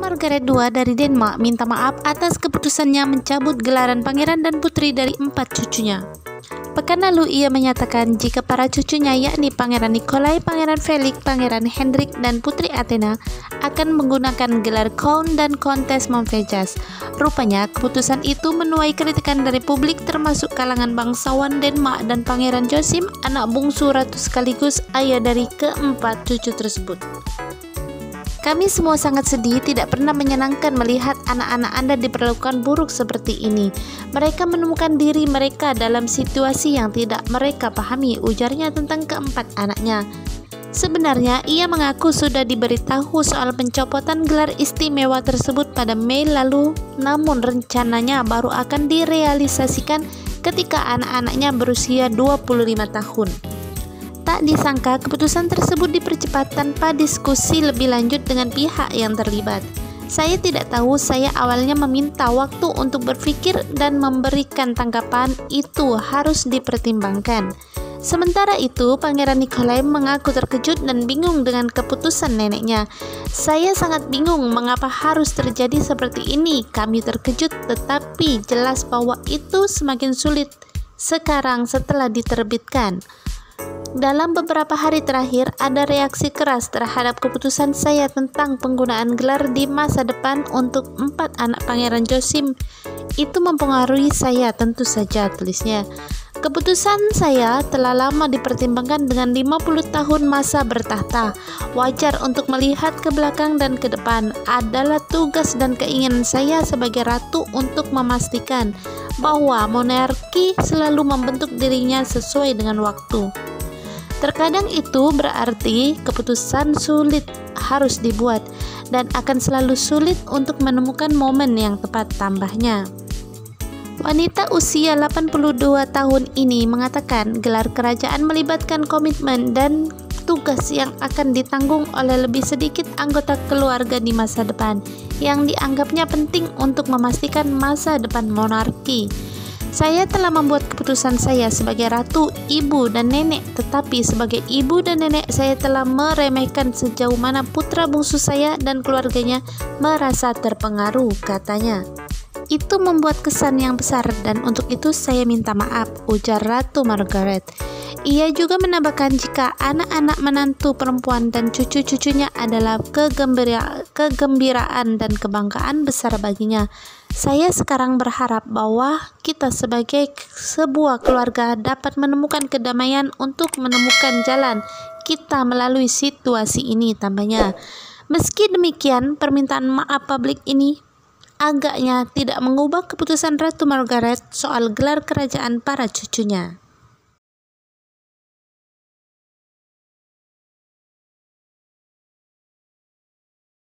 Margaret II dari Denmark minta maaf atas keputusannya mencabut gelaran pangeran dan putri dari 4 cucunya. Pekan lalu ia menyatakan jika para cucunya yakni Pangeran Nikolai, Pangeran Felix, Pangeran Hendrik, dan Putri Athena akan menggunakan gelar Count dan Countess Montvejas. Rupanya keputusan itu menuai kritikan dari publik termasuk kalangan bangsawan Denmark dan Pangeran Joachim, anak bungsu ratu sekaligus ayah dari keempat cucu tersebut. Kami semua sangat sedih, tidak pernah menyenangkan melihat anak-anak Anda diperlakukan buruk seperti ini. Mereka menemukan diri mereka dalam situasi yang tidak mereka pahami, ujarnya tentang keempat anaknya. Sebenarnya ia mengaku sudah diberitahu soal pencopotan gelar istimewa tersebut pada Mei lalu, namun rencananya baru akan direalisasikan ketika anak-anaknya berusia 25 tahun. Tak disangka keputusan tersebut dipercepat tanpa diskusi lebih lanjut dengan pihak yang terlibat. Saya tidak tahu, saya awalnya meminta waktu untuk berpikir dan memberikan tanggapan, itu harus dipertimbangkan. Sementara itu, Pangeran Nikolai mengaku terkejut dan bingung dengan keputusan neneknya. Saya sangat bingung mengapa harus terjadi seperti ini. Kami terkejut, tetapi jelas bahwa itu semakin sulit sekarang setelah diterbitkan. Dalam beberapa hari terakhir, ada reaksi keras terhadap keputusan saya tentang penggunaan gelar di masa depan untuk 4 anak Pangeran Joachim. Itu mempengaruhi saya tentu saja, tulisnya. Keputusan saya telah lama dipertimbangkan dengan 50 tahun masa bertahta. Wajar untuk melihat ke belakang dan ke depan. Adalah tugas dan keinginan saya sebagai ratu untuk memastikan bahwa monarki selalu membentuk dirinya sesuai dengan waktu. Terkadang itu berarti keputusan sulit harus dibuat dan akan selalu sulit untuk menemukan momen yang tepat, tambahnya. Wanita usia 82 tahun ini mengatakan gelar kerajaan melibatkan komitmen dan tugas yang akan ditanggung oleh lebih sedikit anggota keluarga di masa depan yang dianggapnya penting untuk memastikan masa depan monarki. Saya telah membuat keputusan saya sebagai ratu, ibu, dan nenek, tetapi sebagai ibu dan nenek saya telah meremehkan sejauh mana putra bungsu saya dan keluarganya merasa terpengaruh, katanya. Itu membuat kesan yang besar dan untuk itu saya minta maaf, ujar Ratu Margaret. Ia juga menambahkan jika anak-anak menantu perempuan dan cucu-cucunya adalah kegembiraan dan kebanggaan besar baginya. Saya sekarang berharap bahwa kita sebagai sebuah keluarga dapat menemukan kedamaian untuk menemukan jalan kita melalui situasi ini, tambahnya. Meski demikian, permintaan maaf publik ini agaknya tidak mengubah keputusan Ratu Margaret soal gelar kerajaan para cucunya.